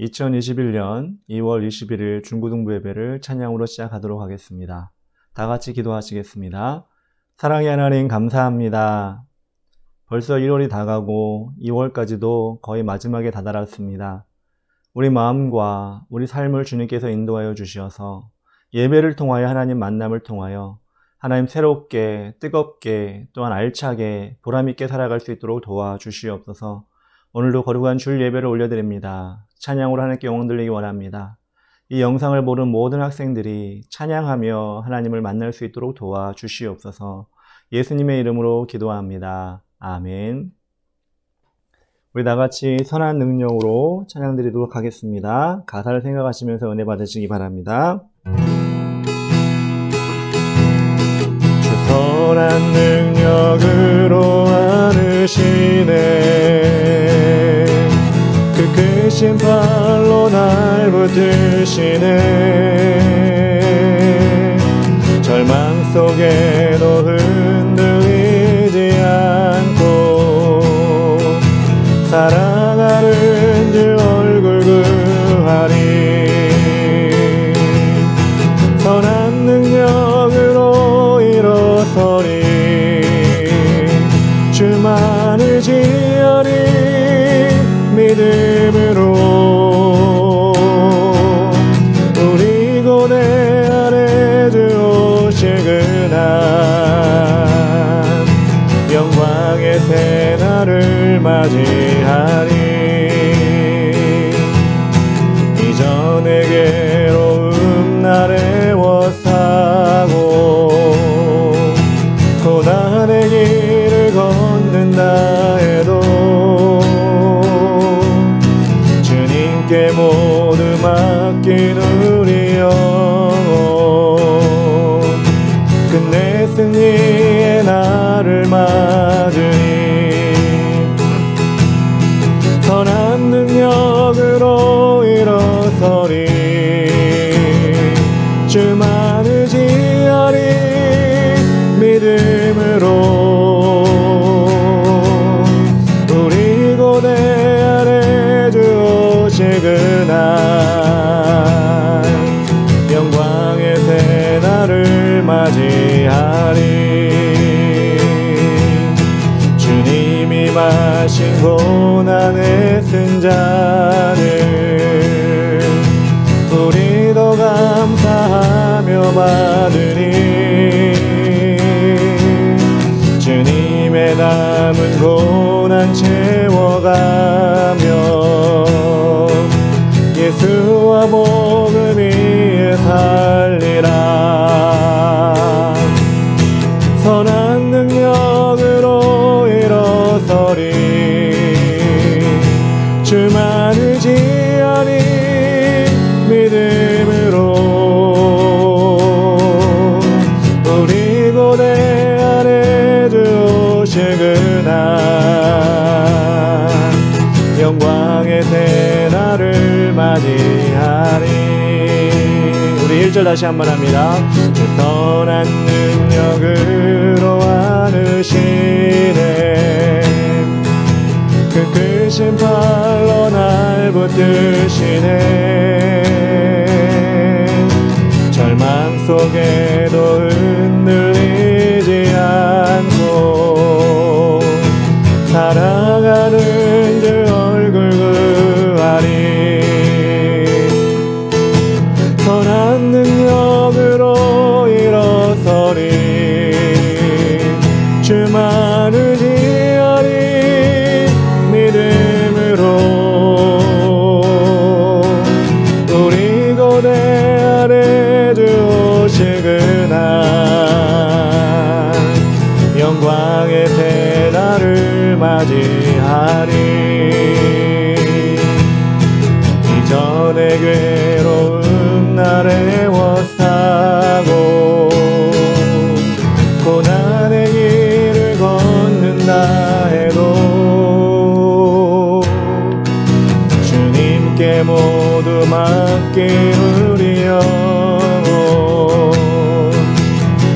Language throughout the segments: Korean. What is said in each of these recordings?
2021년 2월 21일 중고등부 예배를 찬양으로 시작하도록 하겠습니다. 다 같이 기도하시겠습니다. 사랑의 하나님 감사합니다. 벌써 1월이 다가고 2월까지도 거의 마지막에 다다랐습니다. 우리 마음과 우리 삶을 주님께서 인도하여 주시어서 예배를 통하여 하나님 만남을 통하여 하나님 새롭게 뜨겁게 또한 알차게 보람있게 살아갈 수 있도록 도와주시옵소서. 오늘도 거룩한 주일 예배를 올려드립니다. 찬양으로 하나님께 영광 돌리기 원합니다. 이 영상을 보는 모든 학생들이 찬양하며 하나님을 만날 수 있도록 도와주시옵소서. 예수님의 이름으로 기도합니다. 아멘. 우리 다같이 선한 능력으로 찬양 드리도록 하겠습니다. 가사를 생각하시면서 은혜 받으시기 바랍니다. 주 선한 능력으로 안으시네. 그 크신 팔로 날 붙드시네. 절망 속에도 흔들리지 않고 사랑하는 주 얼굴 구하리. 선한 능력으로 일어서리. 주만을 지으리. 믿음으로 우리 고뇌 안에 주 오시그나. 영광의 새날을 맞이하리. 이전의 괴로움 날에 워싸고 고난의 길을 걷는다 해도 주님께 모두 맡긴 우리 영혼 끝내 승리의 날을 맞으니. 선한 능력으로 일어서리. 주만을 지으리. 믿음으로 우리 고뇌 안에 주 오시그나. 영광의 새날을 맞이하리. 주님이 마신 고난의 승자를 우리도 감사하며 받으니. 주님의 남은 고난 채워가며 예수와 복음 위에 살리라. 선한 능력으로 일어서리. 주만을 지으리. 믿음으로 우리 고뇌 안에 주 오시그나. 영광의 새날을 맞이하리. 우리 1절 다시 한번 합니다. 그 선한 능력으로 안으시네. 그 크신 팔로 날 붙드시네. 절망 속에도 흔들리지 않고 사랑하는 주 얼굴 구하리. 선한 능력으로 일어서리. 주만을 지으리. 믿음으로 우리 고뇌 안에 주 오시그나. 영광의 새날을 맞이하리. 이전의 괴로움 날에 워싸고 고난의 길을 걷는다 해도 주님께 모두 맡긴 우리 영혼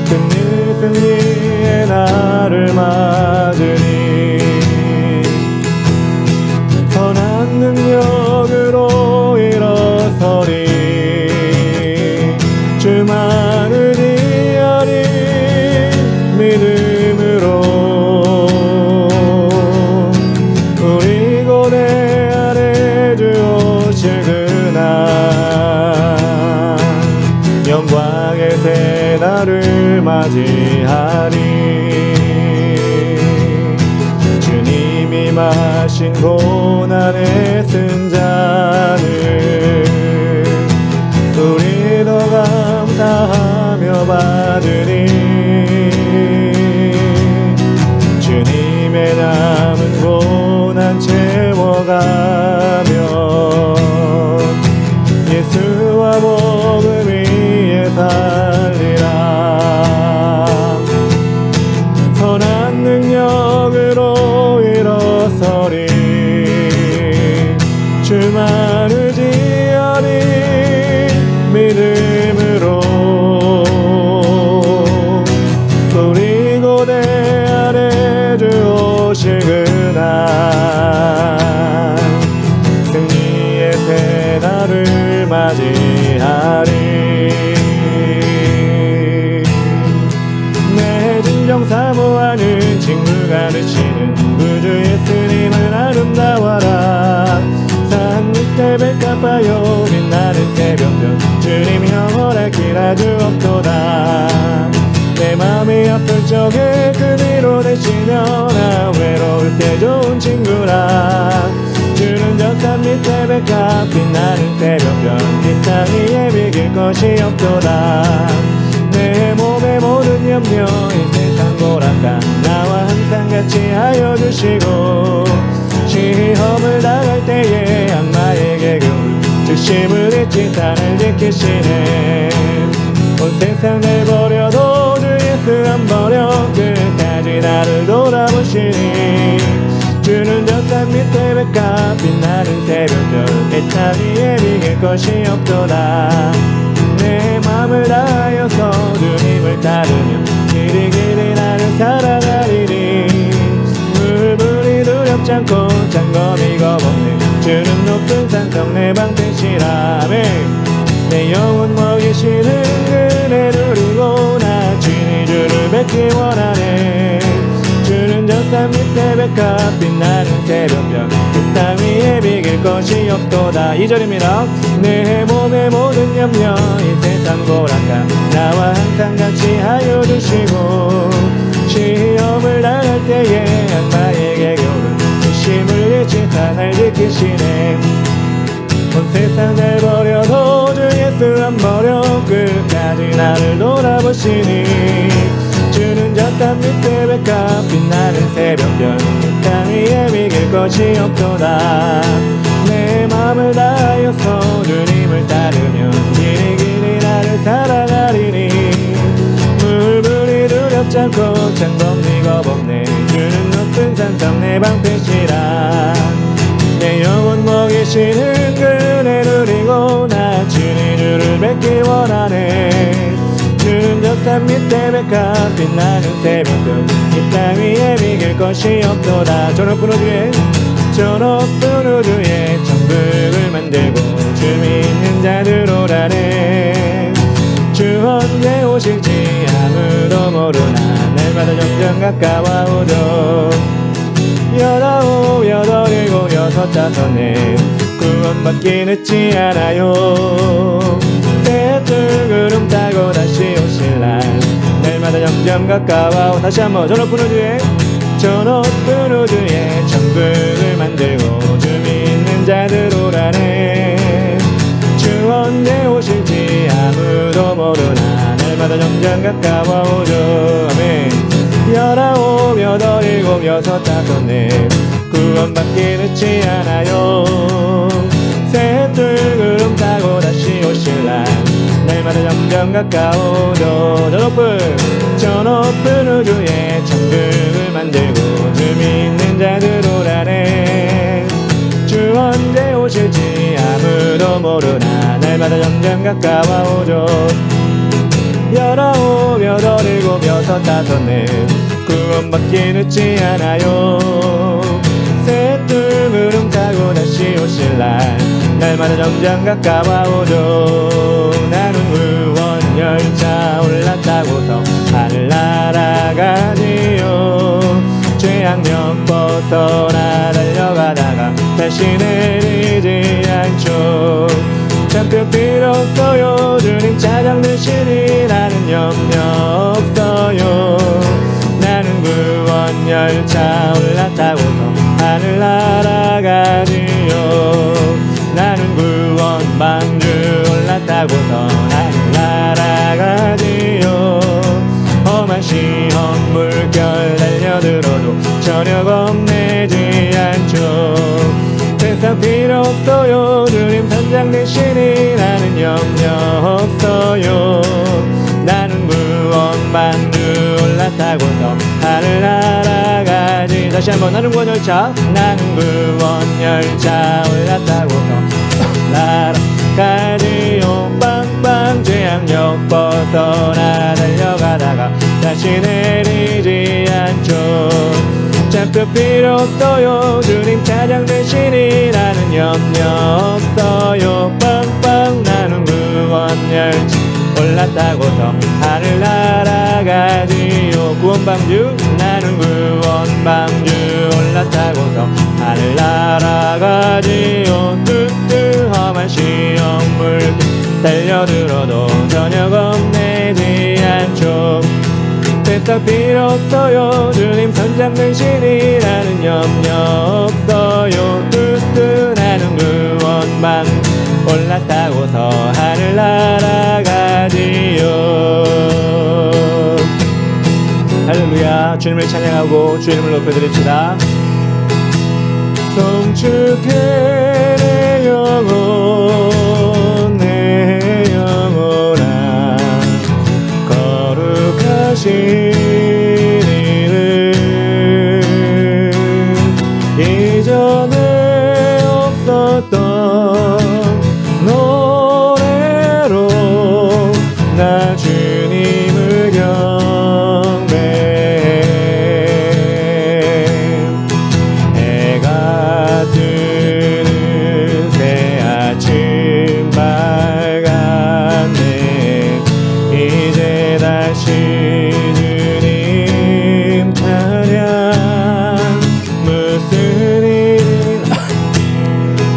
끝내 승리의 날을 맞으니. 선한 능력으로 맞이하리. 주님이 마신 고난의 승잔을 우리도 감사하며 받으리. 주님의 남은 고난 채워가며 예수와 복음 위에 살리라. 선한 능력으로 일어서리. 주만 의지하리. 믿음으로 우리 고대 아래 주 오실 그날 승리의 새날을 맞이하리. 내 진정 사모하는 친구가 되시는 구주 예수님을 아름다워라. 산 밑에 백합하여 빛나는 새벽별 주님 영원할 길아 주옵소다. 내 맘이 아플 적에 그리로 되시며 나 외로울 때 좋은 친구라. 주는 저 산 밑에 백합 빛나는 새벽별 이 땅 위에 비길 것이 없도다. 내 몸의 모든 염려 이 세상 고락가 나와 항상 같이 하여 주시고 시험을 당할 때에 악마에게 겨울 주심을 잊지 산을 지키시네. 온 세상을 버려도 주 예수 안 버려 끝까지 나를 돌아보시니. 주는 저 산 밑에 백합 빛나는 새벽별 이 땅 위에 비길 것이 없도다. 내 맘을 다하여서 주님을 따르며 길이 길이 나를 살아가리니. 물불이 두렵지 않고 장검이 겁없네. 주는 높은 산성 내 방패시라. 내 영혼 먹이시는 은혜 누리고 나 주니 주를 뵙기 원하네. 주는 저 산 밑에 백합 빛나는 새벽별 그 땅 위에 비길 것이 없도다. 2절입니다. 내 몸의 모든 염려 이 세상 고락가 나와 항상 같이 하여 주시고 시험을 당할 때에 악마에게 겨울 주심을 잃지 산을 지키시네. 온 세상을 버려도 주 예수 안 버려 끝까지 나를 돌아보시니. 주는 저 산 밑에 백합 빛나는 새벽별 땅 위에 비길 것이 없도다. 내 맘을 다하여서 주님을 따르며 길이 길이 나를 살아가리니. 물불이 두렵지 않고 장검이 겁없네. 주는 높은 산성 내 방패시라. 내 영혼 먹이시는 은혜 누리고 나 주니 주를 뵙기 원하네. 주는 저 산 밑에 백합 빛나는 새벽별 이 땅 위에 비길 것이 없도다. 저 높은 우주에 저 높은 우주에 천국을 만들고 주 믿는 자들 오라네. 주 언제 오실지 아무도 모르나 날마다 점점 가까워오죠. 여덟 여덟 일곱 여섯 다섯 넷 구원받기 늦지 않아요. 새들 구름 타고 다시 오실 날 날마다 점점 가까워. 다시 한번 저 높은 우주에 저 높은 우주에 천국을 만들고 주 믿는 자들 오라네. 주 언제 오실지 아무도 모르나 날마다 점점 가까워오죠. 아멘. 열아홉 여덟 일곱 여섯 다섯 넷 구원받기 늦지 않아요. 새들 구름 타고 다시 오실 날 날마다 점점 가까워져. 저 높은 우주에 천국을 만들고 주 믿는 자들 오라네. 주 언제 오실지 아무도 모르나 날마다 점점 가까워오죠. 열아홉 여덟 일곱 여섯 다섯 넷 구원받기 늦지 않아요. 새들 구름 타고 다시 오실 날 날마다 점점 가까워오죠. 나는 구원 열차 올라타고서 하늘 날아가지요. 죄악력 벗어나 달려가다가 다시 내리지 않죠. 잡힐 필요 없어요. 주님 차량 드시니 나는 염려 없어요. 열차 올라타고서 하늘 날아가지요. 나는 구원방주 올라타고서 하늘 날아가지요. 험한 시험 물결 달려들어도 전혀 겁내지 않죠. 세상 필요 없어요. 주님 선장 되시니 나는 염려 없어요. 나는 구원방주 올라타고서 하늘 날아가지. 다시 한번 나는 구원열차. 나는 구원열차 올라타고서 날아가지요. 빵빵 재앙역 벗어나 달려가다가 다시 내리지 않죠. 잠깐 필요 없어요. 주님 차장 되시니 나는 염려 없어요. 빵빵 나는 구원열차 올라타고서 하늘 날아가지요. 구원방주. 나는 구원방주 올라타고서 하늘 날아가지요. 뜨뜨험한 시험물 달려들어도 전혀 겁내지 않죠. 세상 필요 없어요. 주님 선장 되시니 나는 염려 없어요. 뜨뜨 나는 구원방 올라타고서 하늘 날아가지요. 할렐루야. 주님을 찬양하고 주 이름을 높여드립시다. 송축해 내 영혼 내 영혼아 거룩하신 이름 이전에 없었던 노래로 나 주님을 경배해. 해가 뜨는 새 아침 밝았네. 이제 다시 주님 찬양. 무슨 일이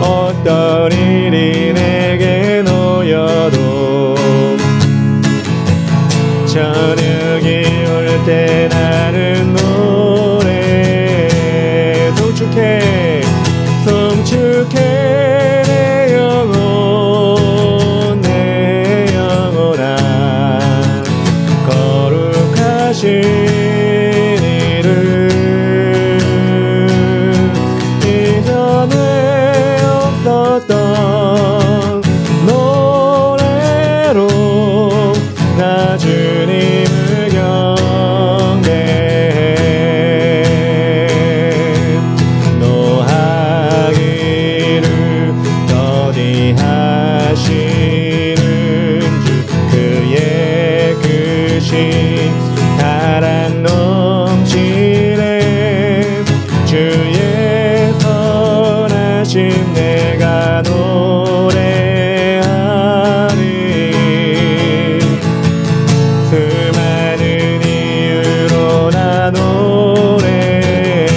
어떤 일이 내게 놓여도 저녁이 올 때 나는 노래 송축해 송축해 내 영혼 내 영혼아 거룩하신 이름 이전에 없었던 노래로 나 주님을 경배해. 노하기를 더디하시는 주 그의 크신 사랑 넘치네. 주의 선하심 내가 노래하리. 수많은 이유로 나 노래해.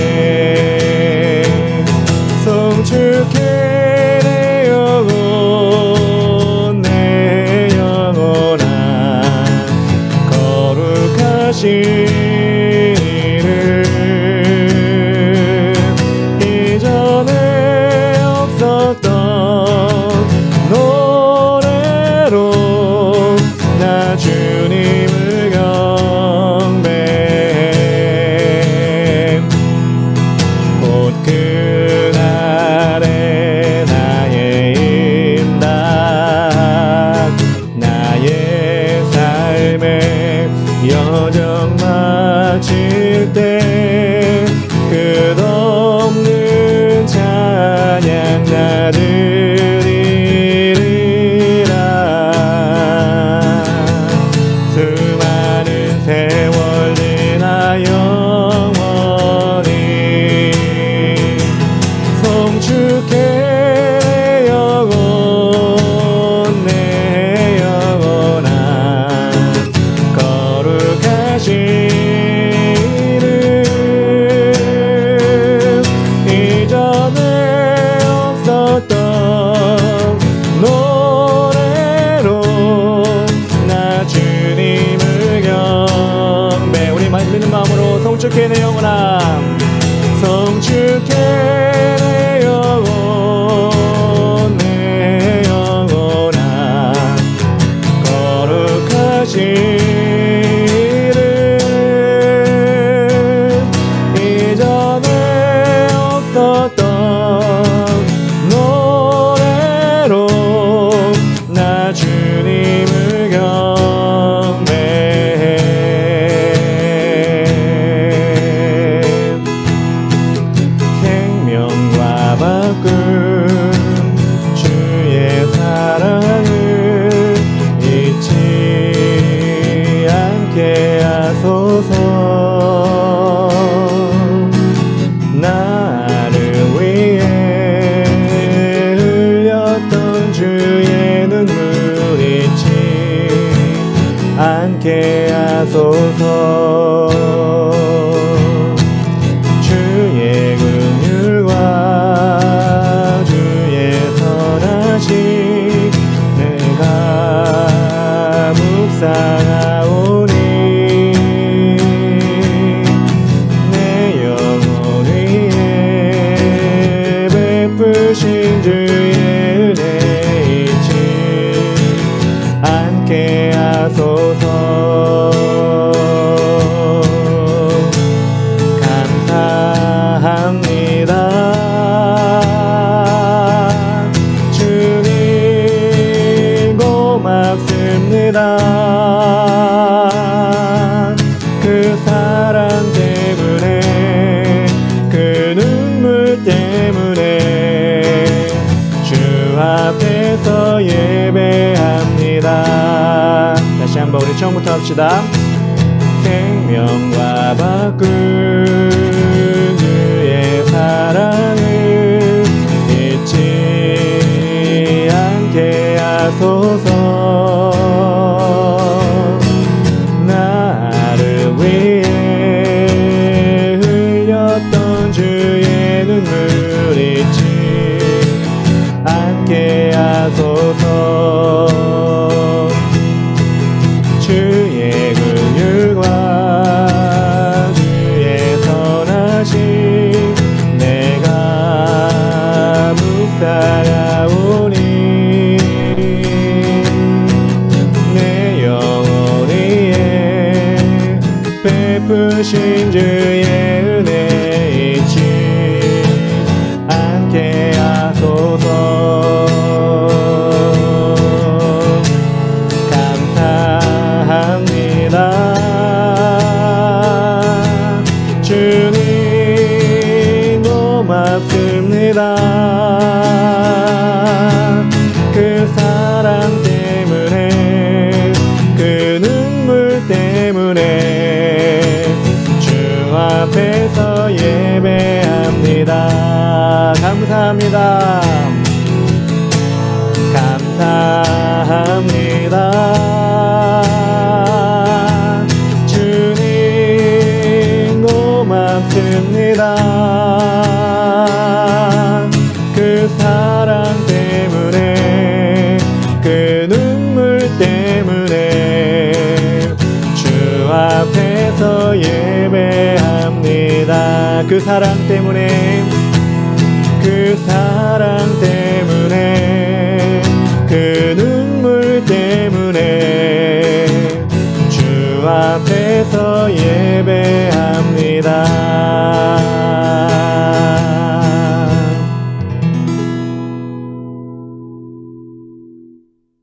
송축해 내 영혼 묵상하오니 내 영혼 위에 베푸신 주의 은혜 잊지 않게 하소서. 감사합니다. 주님 고맙습니다. 그 사랑 때문에 그 눈물 때문에 주 앞에서 예배합니다. 다시 한번 우리 처음부터 합시다. 생명과 바꾼 주의 사랑을 잊지 않게 하소서. 나를 위해 흘렸던 주의 눈물 잊지 않게 하소서. 주의 긍휼과 주의 선하심 내가 묵상하오니 내 영혼 위에 베푸신 주의 은혜 잊지 않게 하소서. 주님 고맙습니다. 그 사랑 때문에 그 눈물 때문에 주 앞에서 예배합니다. 감사합니다. 감사합니다. 고맙습니다. 그 사랑 때문에 그 눈물 때문에 주 앞에서 예배합니다. 그 사랑 때문에 그 사랑 때문에 그 눈물 때문에 주 앞에서 예배합니다.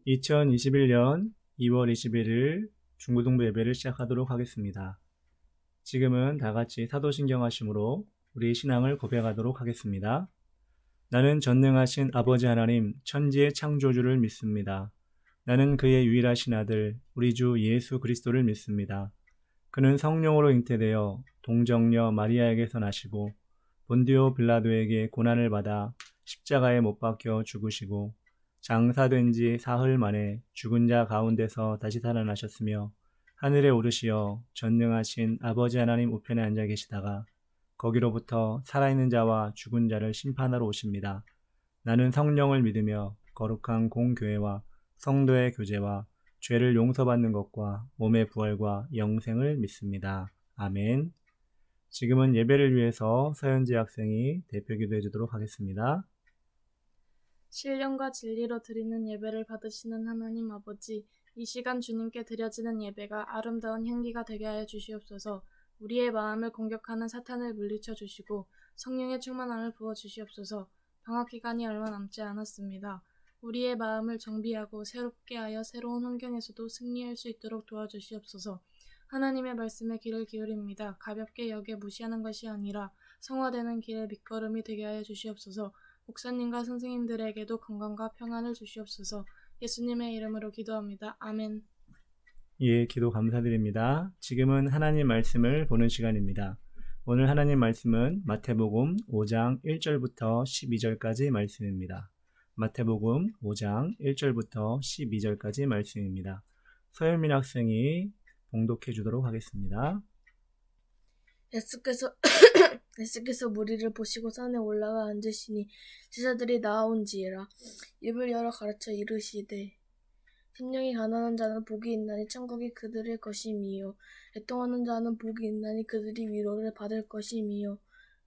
2021년 2월 21일 중고등부 예배를 시작하도록 하겠습니다. 지금은 다같이 사도신경 하심으로 우리 신앙을 고백하도록 하겠습니다. 나는 전능하신 아버지 하나님 천지의 창조주를 믿습니다. 나는 그의 유일하신 아들 우리 주 예수 그리스도를 믿습니다. 그는 성령으로 잉태되어 동정녀 마리아에게서 나시고 본디오 빌라도에게 고난을 받아 십자가에 못 박혀 죽으시고 장사된 지 사흘 만에 죽은 자 가운데서 다시 살아나셨으며 하늘에 오르시어 전능하신 아버지 하나님 우편에 앉아 계시다가 거기로부터 살아있는 자와 죽은 자를 심판하러 오십니다. 나는 성령을 믿으며 거룩한 공교회와 성도의 교제와 죄를 용서받는 것과 몸의 부활과 영생을 믿습니다. 아멘. 지금은 예배를 위해서 서현지 학생이 대표 기도해 주도록 하겠습니다. 신령과 진리로 드리는 예배를 받으시는 하나님 아버지, 이 시간 주님께 드려지는 예배가 아름다운 향기가 되게 하여 주시옵소서. 우리의 마음을 공격하는 사탄을 물리쳐 주시고 성령의 충만함을 부어 주시옵소서. 방학 기간이 얼마 남지 않았습니다. 우리의 마음을 정비하고 새롭게 하여 새로운 환경에서도 승리할 수 있도록 도와주시옵소서. 하나님의 말씀에 귀를 기울입니다. 가볍게 여겨 무시하는 것이 아니라 성화되는 길의 밑거름이 되게 하여 주시옵소서. 목사님과 선생님들에게도 건강과 평안을 주시옵소서. 예수님의 이름으로 기도합니다. 아멘. 예, 기도 감사드립니다. 지금은 하나님 말씀을 보는 시간입니다. 오늘 하나님 말씀은 마태복음 5장 1절부터 12절까지 말씀입니다. 마태복음 5장 1절부터 12절까지 말씀입니다. 서현민 학생이 봉독해 주도록 하겠습니다. 예수께서 무리를 보시고 산에 올라가 앉으시니 제자들이 나아온지라 입을 열어 가르쳐 이르시되 심령이 가난한 자는 복이 있나니 천국이 그들의 것임이요. 애통하는 자는 복이 있나니 그들이 위로를 받을 것임이요.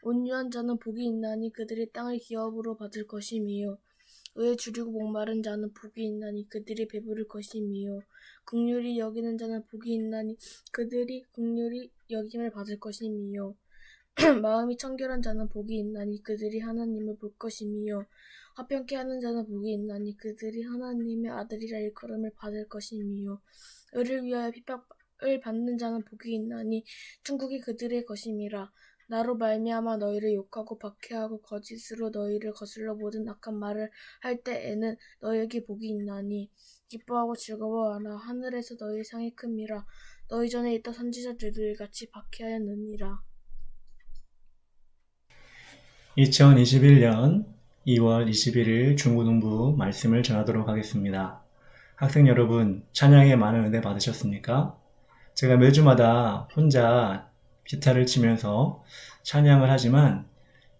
온유한 자는 복이 있나니 그들이 땅을 기업으로 받을 것임이요. 의에 주리고 목마른 자는 복이 있나니 그들이 배부를 것임이요. 긍휼히 여기는 자는 복이 있나니 그들이 긍휼히 여김을 받을 것임이요. 마음이 청결한 자는 복이 있나니 그들이 하나님을 볼 것임이요. 화평케 하는 자는 복이 있나니 그들이 하나님의 아들이라 일컬음을 받을 것임이요. 의를 위하여 핍박을 받는 자는 복이 있나니 천국이 그들의 것임이라. 나로 말미암아 너희를 욕하고 박해하고 거짓으로 너희를 거슬러 모든 악한 말을 할 때에는 너희에게 복이 있나니 기뻐하고 즐거워하라. 하늘에서 너희 상이 큼이라. 너희 전에 있던 선지자들도 이같이 박해하였느니라. 2021년 2월 21일 중고등부 말씀을 전하도록 하겠습니다. 학생 여러분, 찬양에 많은 은혜 받으셨습니까? 제가 매주마다 혼자 기타를 치면서 찬양을 하지만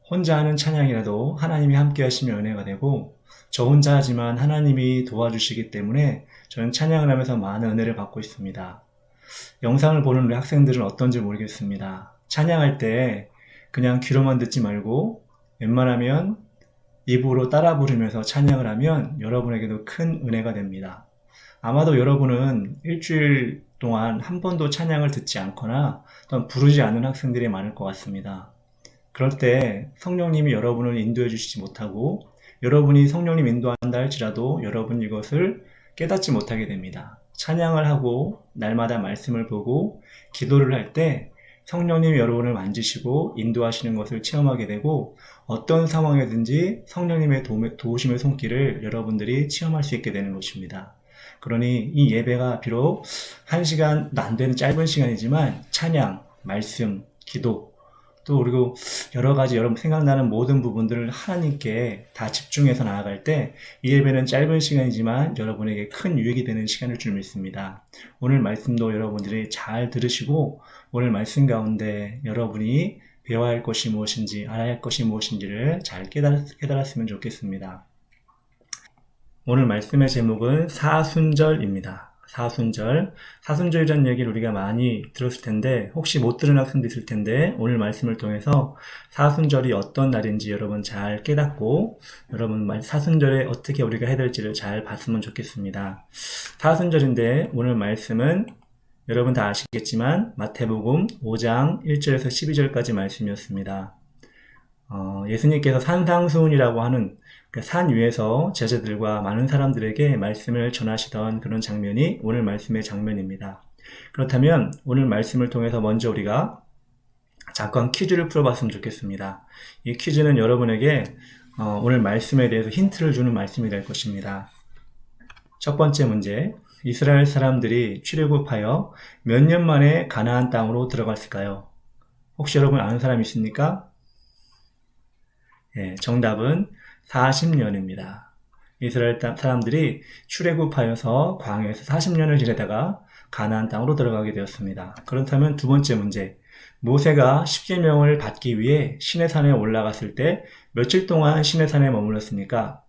혼자 하는 찬양이라도 하나님이 함께 하시면 은혜가 되고 저 혼자 하지만 하나님이 도와주시기 때문에 저는 찬양을 하면서 많은 은혜를 받고 있습니다. 영상을 보는 우리 학생들은 어떤지 모르겠습니다. 찬양할 때 그냥 귀로만 듣지 말고 웬만하면 입으로 따라 부르면서 찬양을 하면 여러분에게도 큰 은혜가 됩니다. 아마도 여러분은 일주일 동안 한 번도 찬양을 듣지 않거나 또는 부르지 않는 학생들이 많을 것 같습니다. 그럴 때 성령님이 여러분을 인도해 주시지 못하고 여러분이 성령님 인도한다 할지라도 여러분 이것을 깨닫지 못하게 됩니다. 찬양을 하고 날마다 말씀을 보고 기도를 할 때 성령님이 여러분을 만지시고 인도하시는 것을 체험하게 되고 어떤 상황이든지 성령님의 도우심의 손길을 여러분들이 체험할 수 있게 되는 것입니다. 그러니 이 예배가 비록 1시간도 안 되는 짧은 시간이지만 찬양, 말씀, 기도 또 그리고 여러 가지 여러분 생각나는 모든 부분들을 하나님께 다 집중해서 나아갈 때 이 예배는 짧은 시간이지만 여러분에게 큰 유익이 되는 시간일 줄 믿습니다. 오늘 말씀도 여러분들이 잘 들으시고 오늘 말씀 가운데 여러분이 배워야 할 것이 무엇인지 알아야 할 것이 무엇인지를 잘 깨달았으면 좋겠습니다. 오늘 말씀의 제목은 사순절입니다. 사순절이라는 얘기를 우리가 많이 들었을 텐데 혹시 못 들은 학생도 있을 텐데 오늘 말씀을 통해서 사순절이 어떤 날인지 여러분 잘 깨닫고 여러분 사순절에 어떻게 우리가 해야 될지를 잘 봤으면 좋겠습니다. 사순절인데 오늘 말씀은 여러분 다 아시겠지만 마태복음 5장 1절에서 12절까지 말씀이었습니다. 예수님께서 산상수훈이라고 하는 그 산 위에서 제자들과 많은 사람들에게 말씀을 전하시던 그런 장면이 오늘 말씀의 장면입니다. 그렇다면 오늘 말씀을 통해서 먼저 우리가 잠깐 퀴즈를 풀어봤으면 좋겠습니다. 이 퀴즈는 여러분에게 오늘 말씀에 대해서 힌트를 주는 말씀이 될 것입니다. 첫 번째 문제, 이스라엘 사람들이 출애굽하여 몇 년 만에 가나안 땅으로 들어갔을까요? 혹시 여러분 아는 사람 있습니까? 네, 정답은 40년입니다. 이스라엘 사람들이 출애굽하여서 광야에서 40년을 지내다가 가나안 땅으로 들어가게 되었습니다. 그렇다면 두 번째 문제, 모세가 십계명을 받기 위해 시내산에 올라갔을 때 며칠 동안 시내산에 머물렀습니까?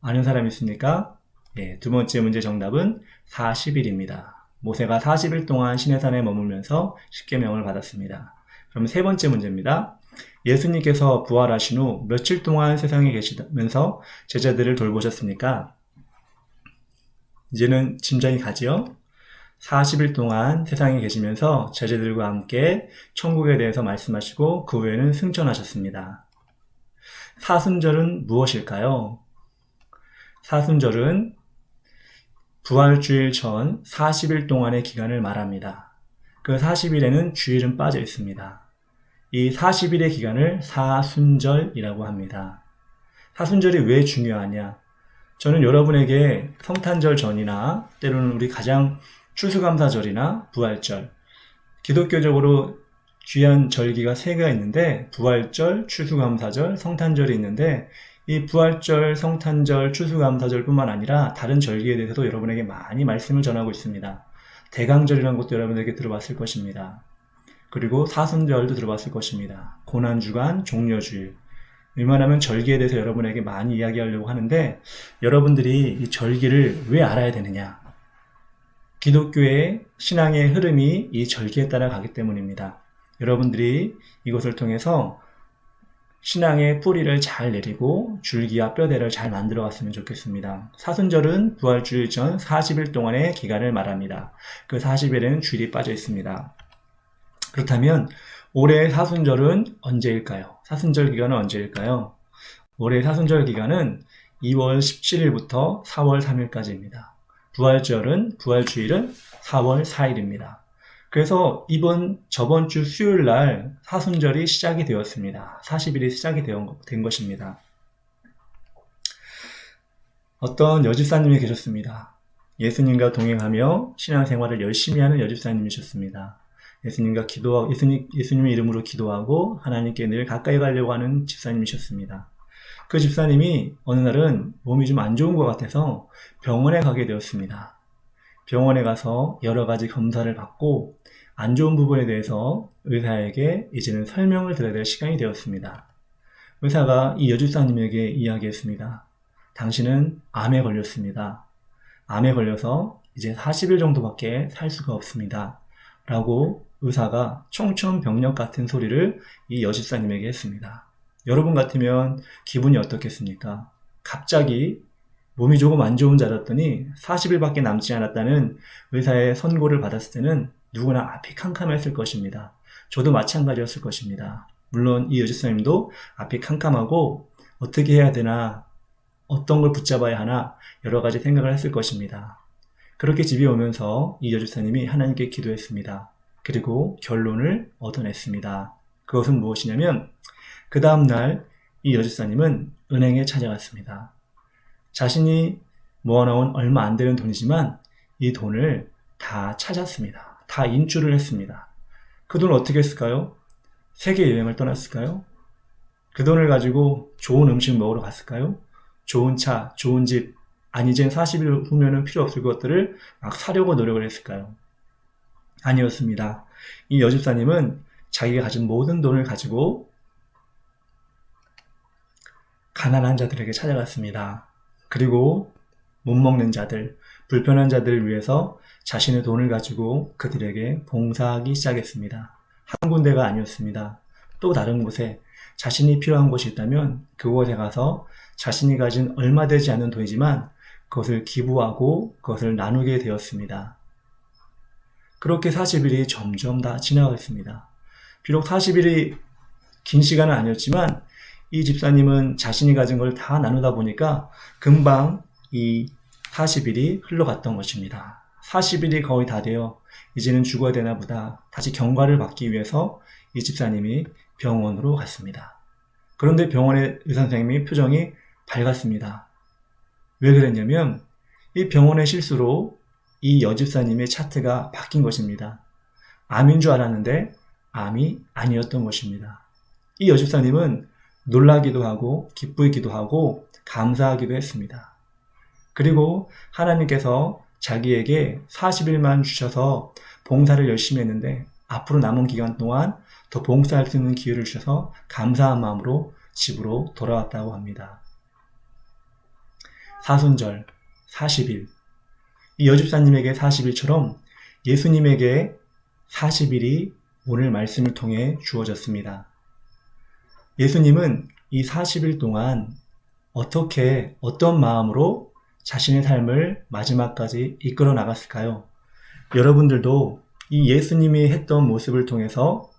아는 사람 있습니까? 예, 두 번째 문제 정답은 40일입니다. 모세가 40일 동안 시내산에 머물면서 십계명을 받았습니다. 그럼 세 번째 문제입니다. 예수님께서 부활하신 후 며칠 동안 세상에 계시면서 제자들을 돌보셨습니까? 이제는 짐작이 가지요? 40일 동안 세상에 계시면서 제자들과 함께 천국에 대해서 말씀하시고 그 후에는 승천하셨습니다. 사순절은 무엇일까요? 사순절은 부활주일 전 40일 동안의 기간을 말합니다. 그 40일에는 주일은 빠져 있습니다. 이 40일의 기간을 사순절이라고 합니다. 사순절이 왜 중요하냐? 저는 여러분에게 성탄절 전이나 때로는 우리 가장 추수감사절이나 부활절, 기독교적으로 귀한 절기가 3개가 있는데 부활절, 추수감사절, 성탄절이 있는데 이 부활절, 성탄절, 추수감사절 뿐만 아니라 다른 절기에 대해서도 여러분에게 많이 말씀을 전하고 있습니다. 대강절이라는 것도 여러분에게 들어봤을 것입니다. 그리고 사순절도 들어봤을 것입니다. 고난주간, 종려주일. 웬만하면 절기에 대해서 여러분에게 많이 이야기하려고 하는데 여러분들이 이 절기를 왜 알아야 되느냐? 기독교의 신앙의 흐름이 이 절기에 따라 가기 때문입니다. 여러분들이 이것을 통해서 신앙의 뿌리를 잘 내리고 줄기와 뼈대를 잘 만들어 갔으면 좋겠습니다. 사순절은 부활주일 전 40일 동안의 기간을 말합니다. 그 40일에는 주일이 빠져 있습니다. 그렇다면 올해의 사순절은 언제일까요? 사순절 기간은 언제일까요? 올해의 사순절 기간은 2월 17일부터 4월 3일까지입니다. 부활주일은 4월 4일입니다. 그래서 저번 주 수요일 날 사순절이 시작이 되었습니다. 40일이 시작이 된 것입니다. 어떤 여집사님이 계셨습니다. 예수님과 동행하며 신앙생활을 열심히 하는 여집사님이셨습니다. 예수님의 이름으로 기도하고 하나님께 늘 가까이 가려고 하는 집사님이셨습니다. 그 집사님이 어느 날은 몸이 좀 안 좋은 것 같아서 병원에 가게 되었습니다. 병원에 가서 여러 가지 검사를 받고 안 좋은 부분에 대해서 의사에게 이제는 설명을 드려야 될 시간이 되었습니다. 의사가 이 여집사님에게 이야기했습니다. 당신은 암에 걸렸습니다. 암에 걸려서 이제 40일 정도밖에 살 수가 없습니다. 라고 의사가 청천벽력 같은 소리를 이 여집사님에게 했습니다. 여러분 같으면 기분이 어떻겠습니까? 갑자기 몸이 조금 안 좋은 줄 알았더니 40일밖에 남지 않았다는 의사의 선고를 받았을 때는 누구나 앞이 캄캄했을 것입니다. 저도 마찬가지였을 것입니다. 물론 이 여집사님도 앞이 캄캄하고 어떻게 해야 되나, 어떤 걸 붙잡아야 하나 여러 가지 생각을 했을 것입니다. 그렇게 집에 오면서 이 여집사님이 하나님께 기도했습니다. 그리고 결론을 얻어냈습니다. 그것은 무엇이냐면 그 다음날 이 여집사님은 은행에 찾아갔습니다. 자신이 모아놓은 얼마 안 되는 돈이지만 이 돈을 다 찾았습니다. 다 인출을 했습니다. 그 돈을 어떻게 했을까요? 세계 여행을 떠났을까요? 그 돈을 가지고 좋은 음식 먹으러 갔을까요? 좋은 차, 좋은 집, 아니 이젠 40일 후면은 필요 없을 것들을 막 사려고 노력을 했을까요? 아니었습니다. 이 여집사님은 자기가 가진 모든 돈을 가지고 가난한 자들에게 찾아갔습니다. 그리고 못 먹는 자들, 불편한 자들을 위해서 자신의 돈을 가지고 그들에게 봉사하기 시작했습니다. 한 군데가 아니었습니다. 또 다른 곳에 자신이 필요한 곳이 있다면 그곳에 가서 자신이 가진 얼마 되지 않는 돈이지만 그것을 기부하고 그것을 나누게 되었습니다. 그렇게 40일이 점점 다 지나갔습니다. 비록 40일이 긴 시간은 아니었지만 이 집사님은 자신이 가진 걸 다 나누다 보니까 금방 이 40일이 흘러갔던 것입니다. 40일이 거의 다 되어 이제는 죽어야 되나 보다 다시 경과를 받기 위해서 이 집사님이 병원으로 갔습니다. 그런데 병원의 의사선생님이 표정이 밝았습니다. 왜 그랬냐면 이 병원의 실수로 이 여집사님의 차트가 바뀐 것입니다. 암인 줄 알았는데 암이 아니었던 것입니다. 이 여집사님은 놀라기도 하고 기쁘기도 하고 감사하기도 했습니다. 그리고 하나님께서 자기에게 40일만 주셔서 봉사를 열심히 했는데 앞으로 남은 기간 동안 더 봉사할 수 있는 기회를 주셔서 감사한 마음으로 집으로 돌아왔다고 합니다. 사순절 40일, 이 여집사님에게 40일처럼 예수님에게 40일이 오늘 말씀을 통해 주어졌습니다. 예수님은 이 40일 동안 어떤 마음으로 자신의 삶을 마지막까지 이끌어 나갔을까요? 여러분들도 이 예수님이 했던 모습을 통해서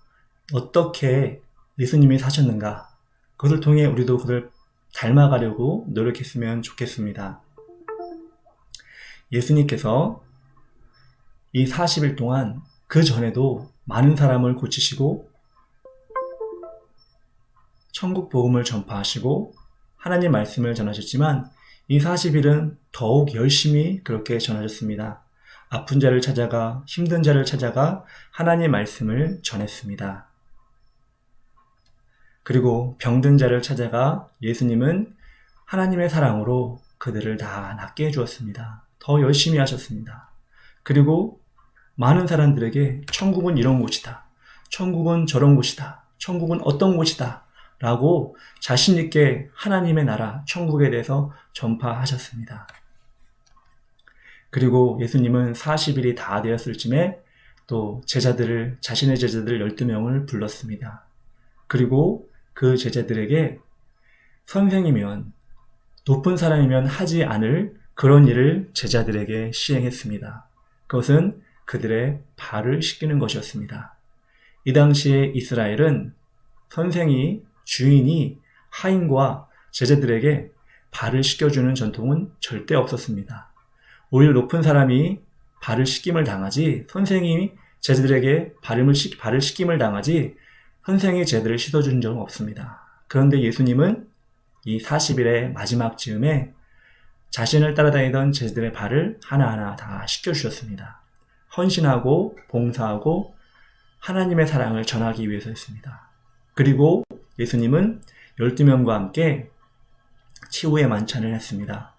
어떻게 예수님이 사셨는가, 그것을 통해 우리도 그걸 닮아가려고 노력했으면 좋겠습니다. 예수님께서 이 40일 동안 그 전에도 많은 사람을 고치시고 천국 복음을 전파하시고 하나님 말씀을 전하셨지만 이 40일은 더욱 열심히 그렇게 전하셨습니다. 아픈 자를 찾아가 힘든 자를 찾아가 하나님 말씀을 전했습니다. 그리고 병든 자를 찾아가 예수님은 하나님의 사랑으로 그들을 다 낫게 해주었습니다. 더 열심히 하셨습니다. 그리고 많은 사람들에게 천국은 이런 곳이다, 천국은 저런 곳이다, 천국은 어떤 곳이다 라고 자신있게 하나님의 나라, 천국에 대해서 전파하셨습니다. 그리고 예수님은 40일이 다 되었을 쯤에 또 자신의 제자들 12명을 불렀습니다. 그리고 그 제자들에게 선생이면, 높은 사람이면 하지 않을 그런 일을 제자들에게 시행했습니다. 그것은 그들의 발을 씻기는 것이었습니다. 이 당시에 이스라엘은 선생이, 주인이 하인과 제자들에게 발을 씻겨주는 전통은 절대 없었습니다. 오히려 높은 사람이 발을 씻김을 당하지, 선생이 제자들에게 발을 씻김을 당하지, 선생이 제자들을 씻어준 적은 없습니다. 그런데 예수님은 이 40일의 마지막 즈음에 자신을 따라다니던 제자들의 발을 하나하나 다 씻겨주셨습니다. 헌신하고 봉사하고 하나님의 사랑을 전하기 위해서였습니다. 그리고 예수님은 12명과 함께 치유의 만찬을 했습니다.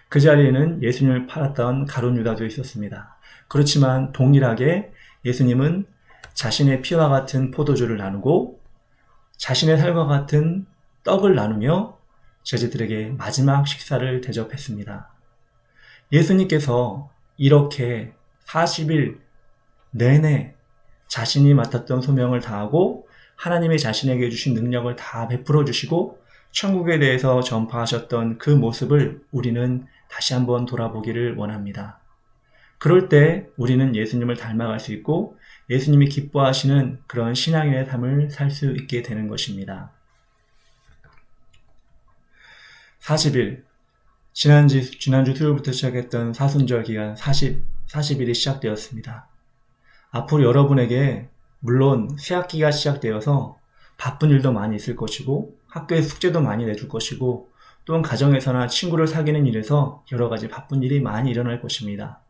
그 자리에는 예수님을 팔았던 가룟 유다도 있었습니다. 그렇지만 동일하게 예수님은 자신의 피와 같은 포도주를 나누고 자신의 살과 같은 떡을 나누며 제자들에게 마지막 식사를 대접했습니다. 예수님께서 이렇게 40일 내내 자신이 맡았던 소명을 다하고 하나님이 자신에게 주신 능력을 다 베풀어 주시고 천국에 대해서 전파하셨던 그 모습을 우리는 다시 한번 돌아보기를 원합니다. 그럴 때 우리는 예수님을 닮아갈 수 있고 예수님이 기뻐하시는 그런 신앙의 삶을 살 수 있게 되는 것입니다. 40일, 지난주 수요일부터 시작했던 사순절 기간 40일이 시작되었습니다. 앞으로 여러분에게 물론 새학기가 시작되어서 바쁜 일도 많이 있을 것이고 학교에 숙제도 많이 내줄 것이고 또한 가정에서나 친구를 사귀는 일에서 여러 가지 바쁜 일이 많이 일어날 것입니다.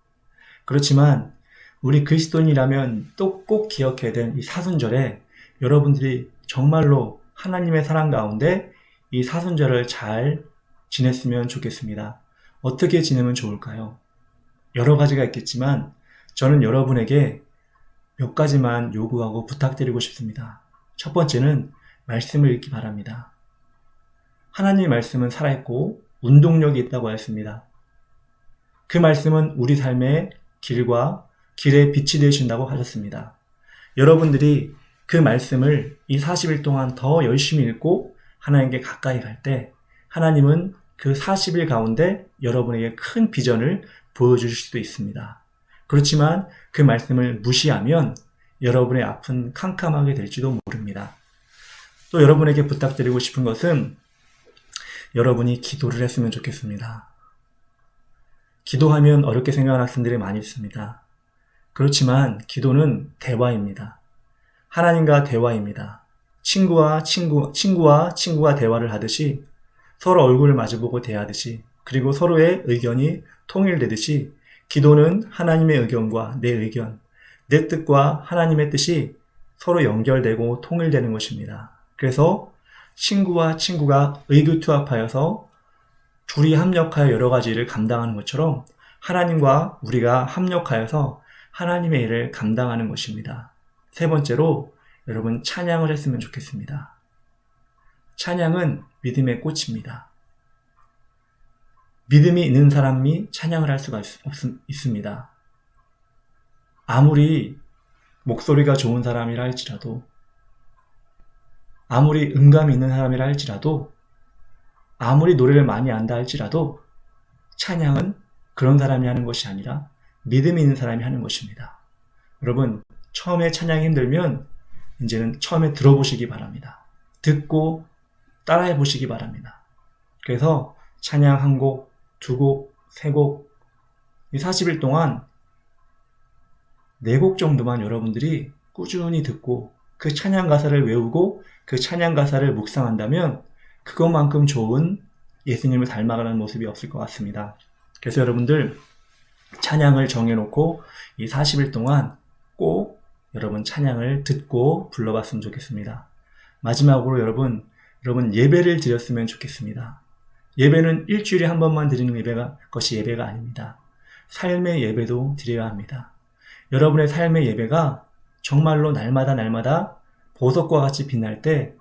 그렇지만 우리 그리스도인이라면 또 꼭 기억해야 될 이 사순절에 여러분들이 정말로 하나님의 사랑 가운데 이 사순절을 잘 지냈으면 좋겠습니다. 어떻게 지내면 좋을까요? 여러 가지가 있겠지만 저는 여러분에게 몇 가지만 요구하고 부탁드리고 싶습니다. 첫 번째는 말씀을 읽기 바랍니다. 하나님의 말씀은 살아있고 운동력이 있다고 하였습니다. 그 말씀은 우리 삶의 길의 빛이 되신다고 하셨습니다. 여러분들이 그 말씀을 이 40일 동안 더 열심히 읽고 하나님께 가까이 갈 때 하나님은 그 40일 가운데 여러분에게 큰 비전을 보여주실 수도 있습니다. 그렇지만 그 말씀을 무시하면 여러분의 앞은 캄캄하게 될지도 모릅니다. 또 여러분에게 부탁드리고 싶은 것은 여러분이 기도를 했으면 좋겠습니다. 기도하면 어렵게 생각하는 학생들이 많이 있습니다. 그렇지만 기도는 대화입니다. 하나님과 대화입니다. 친구와 대화를 하듯이 서로 얼굴을 마주보고 대하듯이 그리고 서로의 의견이 통일되듯이 기도는 하나님의 의견과 내 의견, 내 뜻과 하나님의 뜻이 서로 연결되고 통일되는 것입니다. 그래서 친구와 친구가 의기투합하여서 둘이 합력하여 여러 가지 일을 감당하는 것처럼 하나님과 우리가 합력하여서 하나님의 일을 감당하는 것입니다. 세 번째로 여러분 찬양을 했으면 좋겠습니다. 찬양은 믿음의 꽃입니다. 믿음이 있는 사람이 찬양을 할 수가 있습니다. 아무리 목소리가 좋은 사람이라 할지라도 아무리 음감이 있는 사람이라 할지라도 아무리 노래를 많이 안다 할지라도 찬양은 그런 사람이 하는 것이 아니라 믿음이 있는 사람이 하는 것입니다. 여러분 처음에 찬양이 힘들면 이제는 처음에 들어보시기 바랍니다. 듣고 따라해 보시기 바랍니다. 그래서 찬양 한 곡, 두 곡, 세 곡, 이 40일 동안 4곡 정도만 여러분들이 꾸준히 듣고 그 찬양 가사를 외우고 그 찬양 가사를 묵상한다면 그것만큼 좋은 예수님을 닮아가는 모습이 없을 것 같습니다. 그래서 여러분들 찬양을 정해놓고 이 40일 동안 꼭 여러분 찬양을 듣고 불러봤으면 좋겠습니다. 마지막으로 여러분 예배를 드렸으면 좋겠습니다. 예배는 일주일에 한 번만 드리는 것이 예배가 아닙니다. 삶의 예배도 드려야 합니다. 여러분의 삶의 예배가 정말로 날마다 보석과 같이 빛날 때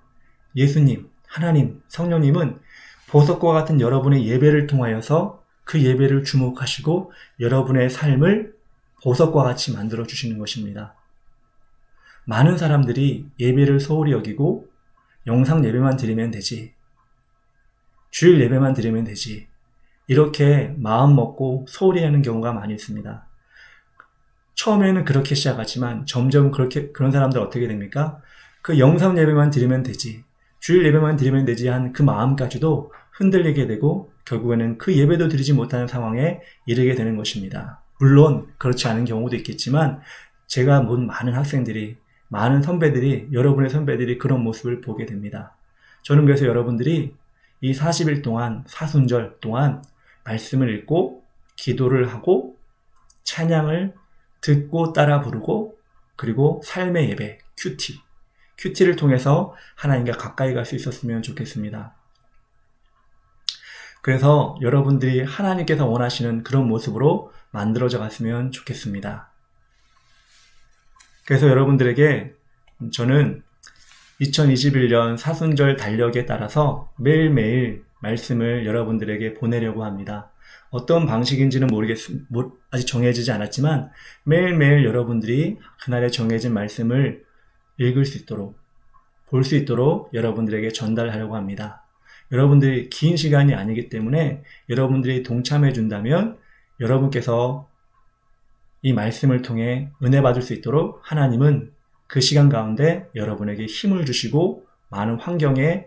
예수님, 하나님, 성령님은 보석과 같은 여러분의 예배를 통하여서 그 예배를 주목하시고 여러분의 삶을 보석과 같이 만들어 주시는 것입니다. 많은 사람들이 예배를 소홀히 여기고 영상 예배만 드리면 되지, 주일 예배만 드리면 되지, 이렇게 마음 먹고 소홀히 하는 경우가 많이 있습니다. 처음에는 그렇게 시작하지만 점점 그런 사람들 어떻게 됩니까? 그 영상 예배만 드리면 되지, 주일 예배만 드리면 되지 한 그 마음까지도 흔들리게 되고 결국에는 그 예배도 드리지 못하는 상황에 이르게 되는 것입니다. 물론 그렇지 않은 경우도 있겠지만 제가 본 많은 학생들이, 많은 선배들이, 여러분의 선배들이 그런 모습을 보게 됩니다. 저는 그래서 여러분들이 이 40일 동안, 사순절 동안 말씀을 읽고 기도를 하고 찬양을 듣고 따라 부르고 그리고 삶의 예배, 큐티를 통해서 하나님과 가까이 갈 수 있었으면 좋겠습니다. 그래서 여러분들이 하나님께서 원하시는 그런 모습으로 만들어져 갔으면 좋겠습니다. 그래서 여러분들에게 저는 2021년 사순절 달력에 따라서 매일매일 말씀을 여러분들에게 보내려고 합니다. 어떤 방식인지는 아직 정해지지 않았지만 매일매일 여러분들이 그날에 정해진 말씀을 읽을 수 있도록, 볼 수 있도록 여러분들에게 전달하려고 합니다. 여러분들이 긴 시간이 아니기 때문에 여러분들이 동참해 준다면 여러분께서 이 말씀을 통해 은혜 받을 수 있도록 하나님은 그 시간 가운데 여러분에게 힘을 주시고 많은 환경에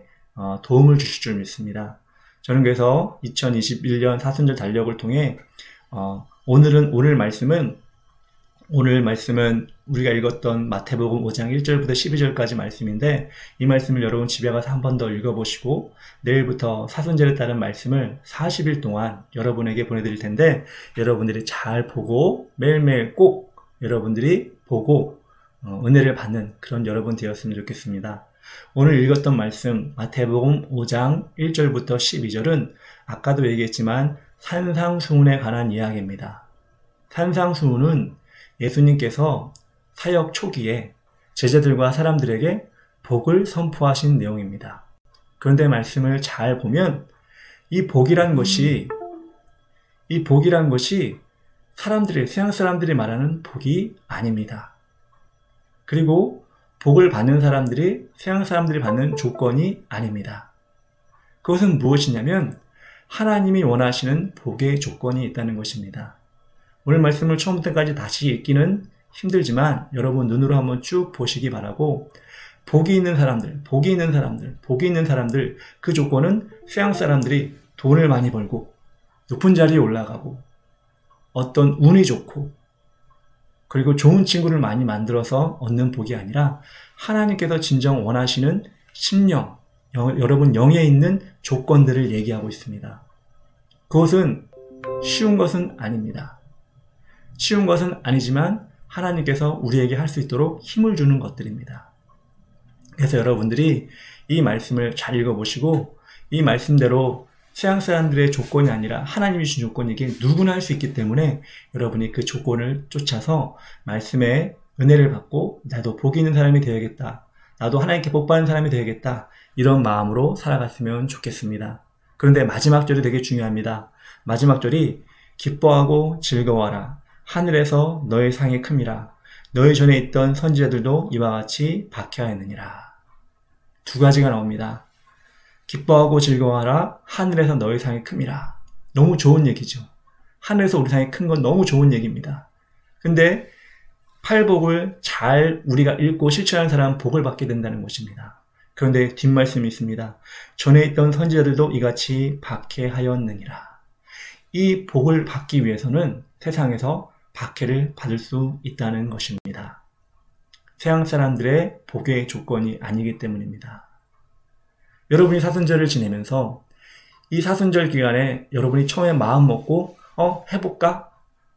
도움을 주실 줄 믿습니다. 저는 그래서 2021년 사순절 달력을 통해 오늘 말씀은 우리가 읽었던 마태복음 5장 1절부터 12절까지 말씀인데 이 말씀을 여러분 집에 가서 한 번 더 읽어보시고 내일부터 사순절에 따른 말씀을 40일 동안 여러분에게 보내드릴 텐데 여러분들이 잘 보고 매일매일 꼭 여러분들이 보고 은혜를 받는 그런 여러분 되었으면 좋겠습니다. 오늘 읽었던 말씀 마태복음 5장 1절부터 12절은 아까도 얘기했지만 산상수훈에 관한 이야기입니다. 산상수훈은 예수님께서 사역 초기에 제자들과 사람들에게 복을 선포하신 내용입니다. 그런데 말씀을 잘 보면 이 복이란 것이 서양 사람들이 말하는 복이 아닙니다. 그리고 복을 받는 사람들이 서양 사람들이 받는 조건이 아닙니다. 그것은 무엇이냐면 하나님이 원하시는 복의 조건이 있다는 것입니다. 오늘 말씀을 처음부터까지 다시 읽기는 힘들지만 여러분 눈으로 한번 쭉 보시기 바라고 복이 있는 사람들, 그 조건은 서양 사람들이 돈을 많이 벌고 높은 자리에 올라가고 어떤 운이 좋고 그리고 좋은 친구를 많이 만들어서 얻는 복이 아니라 하나님께서 진정 원하시는 심령, 여러분 영에 있는 조건들을 얘기하고 있습니다. 그것은 쉬운 것은 아닙니다. 쉬운 것은 아니지만 하나님께서 우리에게 할 수 있도록 힘을 주는 것들입니다. 그래서 여러분들이 이 말씀을 잘 읽어보시고 이 말씀대로 서양 사람들의 조건이 아니라 하나님이 주신 조건이기에 누구나 할 수 있기 때문에 여러분이 그 조건을 쫓아서 말씀에 은혜를 받고 나도 복이 있는 사람이 되어야겠다. 나도 하나님께 복 받는 사람이 되어야겠다. 이런 마음으로 살아갔으면 좋겠습니다. 그런데 마지막 절이 되게 중요합니다. 마지막 절이 기뻐하고 즐거워하라. 하늘에서 너의 상이 큼이라. 너희 전에 있던 선지자들도 이와 같이 박해하였느니라. 두 가지가 나옵니다. 기뻐하고 즐거워하라. 하늘에서 너희 상이 큼이라. 너무 좋은 얘기죠. 하늘에서 우리 상이 큰 건 너무 좋은 얘기입니다. 근데 팔복을 잘 우리가 읽고 실천하는 사람은 복을 받게 된다는 것입니다. 그런데 뒷말씀이 있습니다. 전에 있던 선지자들도 이같이 박해하였느니라. 이 복을 받기 위해서는 세상에서 박해를 받을 수 있다는 것입니다. 서양 사람들의 복의 조건이 아니기 때문입니다. 여러분이 사순절을 지내면서 이 사순절 기간에 여러분이 처음에 마음 먹고 해볼까?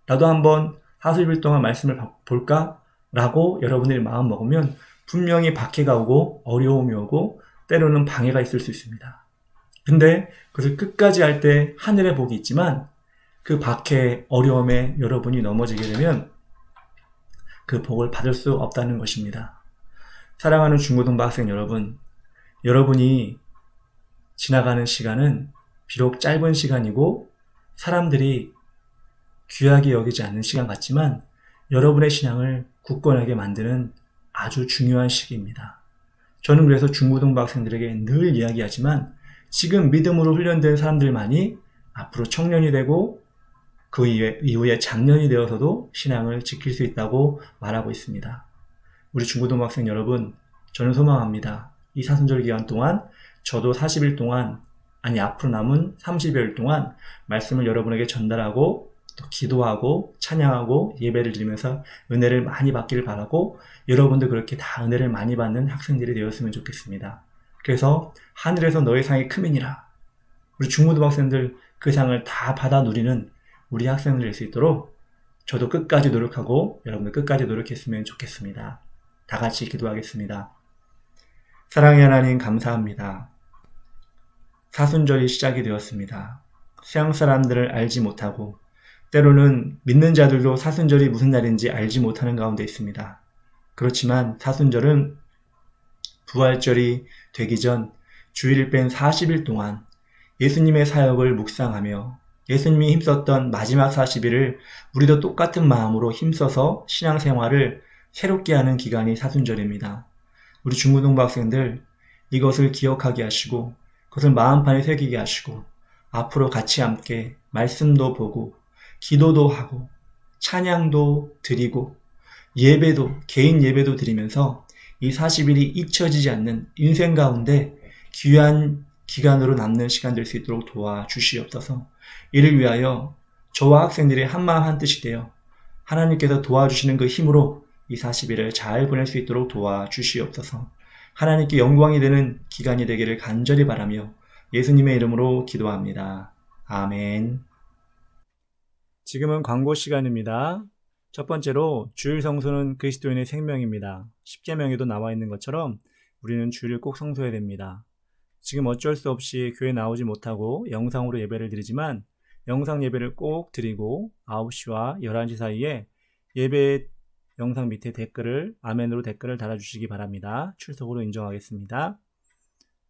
나도 한번 40일 동안 말씀을 볼까? 라고 여러분들이 마음 먹으면 분명히 박해가 오고 어려움이 오고 때로는 방해가 있을 수 있습니다. 근데 그것을 끝까지 할 때 하늘의 복이 있지만 그 박해, 어려움에 여러분이 넘어지게 되면 그 복을 받을 수 없다는 것입니다. 사랑하는 중고등부 학생 여러분, 여러분이 지나가는 시간은 비록 짧은 시간이고 사람들이 귀하게 여기지 않는 시간 같지만 여러분의 신앙을 굳건하게 만드는 아주 중요한 시기입니다. 저는 그래서 중고등부 학생들에게 늘 이야기하지만 지금 믿음으로 훈련된 사람들만이 앞으로 청년이 되고 그 이후에 장년이 되어서도 신앙을 지킬 수 있다고 말하고 있습니다. 우리 중고등부 학생 여러분, 저는 소망합니다. 이 사순절 기간 동안 저도 40일 동안 앞으로 남은 30여일 동안 말씀을 여러분에게 전달하고 또 기도하고 찬양하고 예배를 드리면서 은혜를 많이 받기를 바라고 여러분도 그렇게 다 은혜를 많이 받는 학생들이 되었으면 좋겠습니다. 그래서 하늘에서 너의 상이 크민이라. 우리 중고등부 학생들 그 상을 다 받아 누리는 우리 학생들 될 수 있도록 저도 끝까지 노력하고 여러분도 끝까지 노력했으면 좋겠습니다. 다 같이 기도하겠습니다. 사랑의 하나님 감사합니다. 사순절이 시작이 되었습니다. 세상 사람들을 알지 못하고 때로는 믿는 자들도 사순절이 무슨 날인지 알지 못하는 가운데 있습니다. 그렇지만 사순절은 부활절이 되기 전 주일을 뺀 40일 동안 예수님의 사역을 묵상하며 예수님이 힘썼던 마지막 40일을 우리도 똑같은 마음으로 힘써서 신앙생활을 새롭게 하는 기간이 사순절입니다. 우리 중고등부 학생들 이것을 기억하게 하시고 그것을 마음판에 새기게 하시고 앞으로 같이 함께 말씀도 보고 기도도 하고 찬양도 드리고 예배도 개인 예배도 드리면서 이 40일이 잊혀지지 않는 인생 가운데 귀한 기간으로 남는 시간 될 수 있도록 도와주시옵소서. 이를 위하여 저와 학생들의 한마음 한뜻이 되어 하나님께서 도와주시는 그 힘으로 이 40일을 잘 보낼 수 있도록 도와주시옵소서. 하나님께 영광이 되는 기간이 되기를 간절히 바라며 예수님의 이름으로 기도합니다. 아멘. 지금은 광고 시간입니다. 첫 번째로 주일 성수는 그리스도인의 생명입니다. 십계명에도 나와 있는 것처럼 우리는 주일을 꼭 성수해야 됩니다. 지금 어쩔 수 없이 교회 나오지 못하고 영상으로 예배를 드리지만 영상 예배를 꼭 드리고 9시와 11시 사이에 예배 영상 밑에 댓글을 아멘으로 댓글을 달아주시기 바랍니다. 출석으로 인정하겠습니다.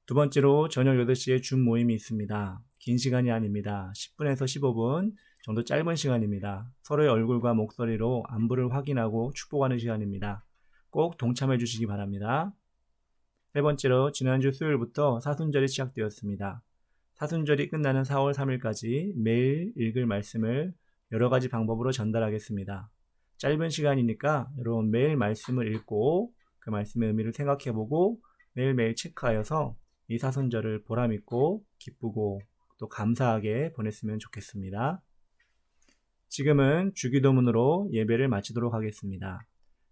두 번째로 저녁 8시에 줌 모임이 있습니다. 긴 시간이 아닙니다. 10분에서 15분 정도 짧은 시간입니다. 서로의 얼굴과 목소리로 안부를 확인하고 축복하는 시간입니다. 꼭 동참해 주시기 바랍니다. 세 번째로 지난주 수요일부터 사순절이 시작되었습니다. 사순절이 끝나는 4월 3일까지 매일 읽을 말씀을 여러 가지 방법으로 전달하겠습니다. 짧은 시간이니까 여러분 매일 말씀을 읽고 그 말씀의 의미를 생각해보고 매일매일 체크하여서 이 사순절을 보람있고 기쁘고 또 감사하게 보냈으면 좋겠습니다. 지금은 주기도문으로 예배를 마치도록 하겠습니다.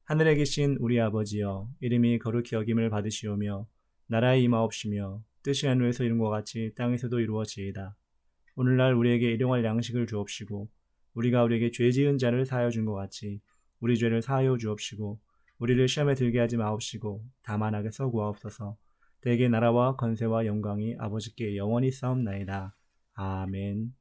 하늘에 계신 우리 아버지여, 이름이 거룩히 여김을 받으시오며 나라의 임하옵시며 뜻이 하늘에서 이룬 것 같이 땅에서도 이루어지이다. 오늘날 우리에게 일용할 양식을 주옵시고 우리가 우리에게 죄 지은 자를 사하여 준 것 같이 우리 죄를 사하여 주옵시고 우리를 시험에 들게 하지 마옵시고 다만 악에서 구하옵소서. 대개 나라와 권세와 영광이 아버지께 영원히 싸움나이다. 아멘.